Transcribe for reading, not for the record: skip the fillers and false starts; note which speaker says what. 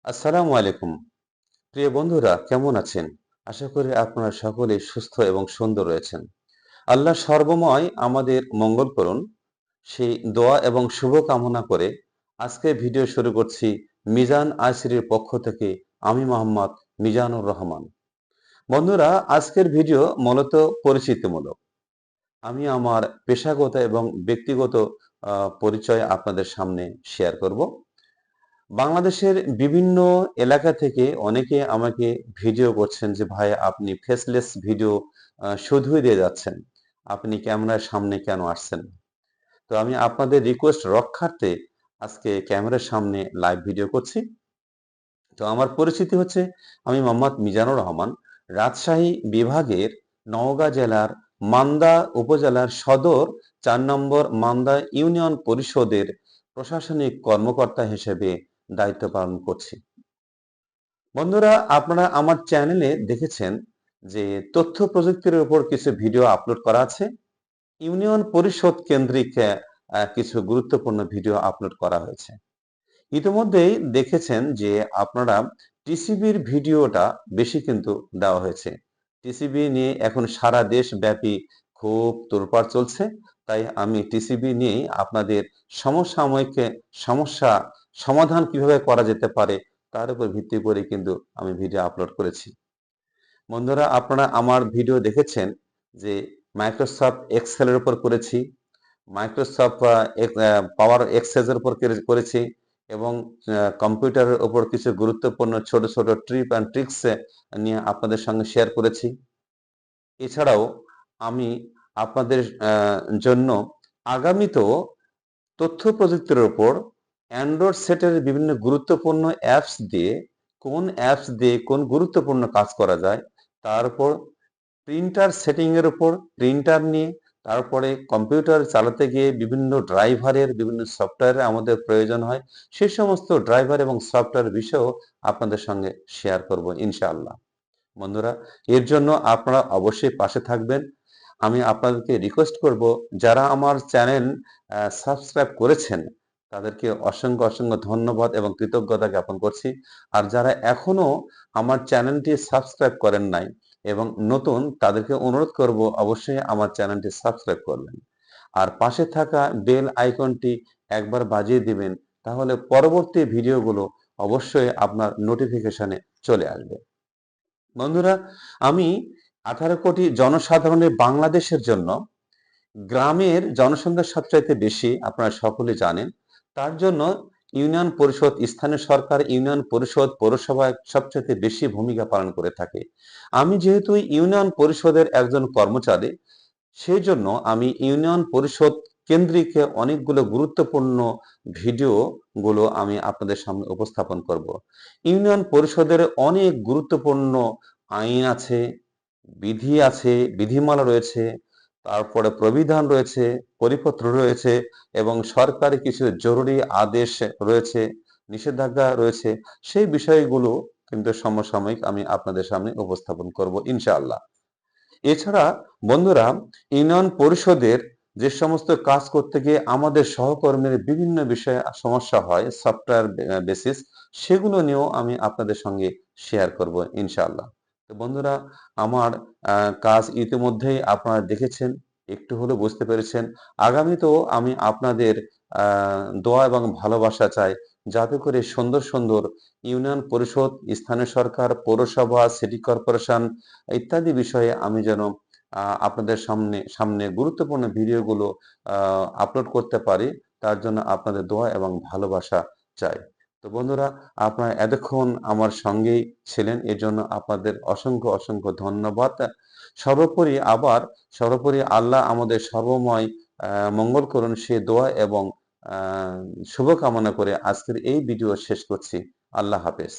Speaker 1: আসসালামু আলাইকুম। প্রিয় বন্ধুরা, কেমন আছেন? আশা করি আপনারা সকলেই সুস্থ এবং সুন্দর রয়েছেন। আল্লাহ সর্বময় আমাদের মঙ্গল করুন, সেই দোয়া এবং শুভ কামনা করে আজকে ভিডিও শুরু করছি মিজান আইসিটির পক্ষ থেকে। আমি মোহাম্মদ মিজানুর রহমান। বন্ধুরা, আজকের ভিডিও মূলত পরিচিতিমূলক। আমি আমার পেশাগত এবং ব্যক্তিগত পরিচয় আপনাদের সামনে শেয়ার করব। বাংলাদেশের বিভিন্ন এলাকা থেকে অনেকে আমাকে ভিডিও করছেন যে ভাই, আপনি ফেসলেস ভিডিও শুধুই দিয়ে যাচ্ছেন, আপনি ক্যামেরার সামনে কেন আসছেন? তো আমি আপনাদের রিকোয়েস্ট রক্ষার্থে আজকে ক্যামেরার সামনে লাইভ ভিডিও করছি। তো আমার পরিচিতি হচ্ছে, আমি মোহাম্মদ মিজানুর রহমান, রাজশাহী বিভাগের নওগাঁ জেলার মান্দা উপজেলার সদর ৪ নম্বর মান্দা ইউনিয়ন পরিষদের প্রশাসনিক কর্মকর্তা হিসেবে দায়িত্ব পালন করছি। বন্ধুরা, আপনারা আমার চ্যানেলে দেখেছেন যে তথ্য প্রযুক্তির উপর কিছু ভিডিও আপলোড করা আছে। ইউনিয়ন পরিষদ কেন্দ্রিক কিছু গুরুত্বপূর্ণ ভিডিও আপলোড করা হয়েছে। ইতিমধ্যেই দেখেছেন যে আপনারা টিসিবির ভিডিওটা বেশি কিন্তু দেওয়া হয়েছে। টিসিবি নিয়ে এখন সারা দেশ ব্যাপী খুব তোলপাড় চলছে। তাই আমি টিসিবি নিয়েই আপনাদের সমসাময়িক সমস্যা সমাধান কিভাবে করা যেতে পারে তার উপর ভিত্তি করে কিন্তু আমি ভিডিও আপলোড করেছি। বন্ধুরা, আপনারা আমার ভিডিও দেখেছেন যে মাইক্রোসফট এক্সেলের উপর করেছি, মাইক্রোসফট পাওয়ার এক্সেসের উপর করেছি, এবং কম্পিউটারের উপর কিছু গুরুত্বপূর্ণ ছোট ছোট ট্রিপ অ্যান্ড ট্রিক্স নিয়ে আপনাদের সঙ্গে শেয়ার করেছি। এছাড়াও আমি আপনাদের জন্য আগামীতেও তথ্য প্রযুক্তির উপর অ্যান্ড্রয়েড সেটের বিভিন্ন গুরুত্বপূর্ণ অ্যাপস দিয়ে কোন গুরুত্বপূর্ণ কাজ করা যায়, তার উপর প্রিন্টার সেটিং এর উপর, প্রিন্টার নিয়ে, তারপরে কম্পিউটার চালাতে গিয়ে বিভিন্ন ড্রাইভারের বিভিন্ন সফটওয়্যারের আমাদের প্রয়োজন হয়, সে সমস্ত ড্রাইভার এবং সফটওয়্যার বিষয়েও আপনাদের সঙ্গে শেয়ার করব ইনশাআল্লাহ। বন্ধুরা, এর জন্য আপনারা অবশ্যই পাশে থাকবেন। আমি আপনাদেরকে রিকোয়েস্ট করব, যারা আমার চ্যানেল সাবস্ক্রাইব করেছেন তাদেরকে অসংখ্য অসংখ্য ধন্যবাদ এবং কৃতজ্ঞতা জ্ঞাপন করছি। আর যারা এখনো আমার চ্যানেলটি সাবস্ক্রাইব করেন নাই এবং নতুন, তাদেরকে অনুরোধ করব অবশ্যই আমার চ্যানেলটি সাবস্ক্রাইব করবেন। আর পাশে থাকা বেল আইকনটি একবার বাজিয়ে দিবেন, তাহলে পরবর্তী ভিডিওগুলো অবশ্যই আপনার নোটিফিকেশনে চলে আসবে। বন্ধুরা, আমি 18 কোটি জনসাধারণের বাংলাদেশের জন্য গ্রামের জনসংখ্যা সবচাইতে বেশি, আপনারা সকলে জানেন। তার জন্য ইউনিয়ন পরিষদ, স্থানীয় সরকার, ইউনিয়ন পরিষদ, পৌরসভা সবচাইতে বেশি ভূমিকা পালন করে থাকে। আমি যেহেতু ইউনিয়ন পরিষদের একজন কর্মচারী, সেই জন্য আমি ইউনিয়ন পরিষদ কেন্দ্রিক অনেকগুলো গুরুত্বপূর্ণ ভিডিও গুলো আমি আপনাদের সামনে উপস্থাপন করব। ইউনিয়ন পরিষদের অনেক গুরুত্বপূর্ণ আইন আছে, বিধি আছে, বিধিমালা রয়েছে, তারপরে প্রবিধান রয়েছে, পরিপত্র রয়েছে, এবং সরকারি কিছু জরুরি আদেশ রয়েছে, নিষেধাজ্ঞা রয়েছে। সেই বিষয়গুলো কিন্তু সমসাময়িক আমি আপনাদের সামনে উপস্থাপন করব ইনশাআল্লাহ। এছাড়া বন্ধুরা, ইউনিয়ন পরিষদের যে সমস্ত কাজ করতে গিয়ে আমাদের সহকর্মীর বিভিন্ন বিষয়ে সমস্যা হয়, সফটওয়্যার বেসিস, সেগুলো নিয়েও আমি আপনাদের সঙ্গে শেয়ার করব ইনশাআল্লাহ। তো বন্ধুরা, আমার কাজ ইতিমধ্যেই আপনারা দেখেছেন, একটু হলেও বুঝতে পেরেছেন। আগামীতেও আমি আপনাদের দোয়া এবং ভালোবাসা চাই, যাতে করে সুন্দর সুন্দর ইউনিয়ন পরিষদ, স্থানীয় সরকার, পৌরসভা, সিটি কর্পোরেশন ইত্যাদি বিষয়ে আমি যেন আপনাদের সামনে সামনে গুরুত্বপূর্ণ ভিডিওগুলো আপলোড করতে পারি। তার জন্য আপনাদের দোয়া এবং ভালোবাসা চাই। তো বন্ধুরা, আপনারা এতক্ষণ আমার সঙ্গেই ছিলেন, এজন্য আপনাদের অসংখ্য অসংখ্য ধন্যবাদ। সর্বোপরি আল্লাহ আমাদের সর্বময় মঙ্গল করুন, সে দোয়া এবং শুভকামনা করে আজকের এই ভিডিও শেষ করছি। আল্লাহ হাফেজ।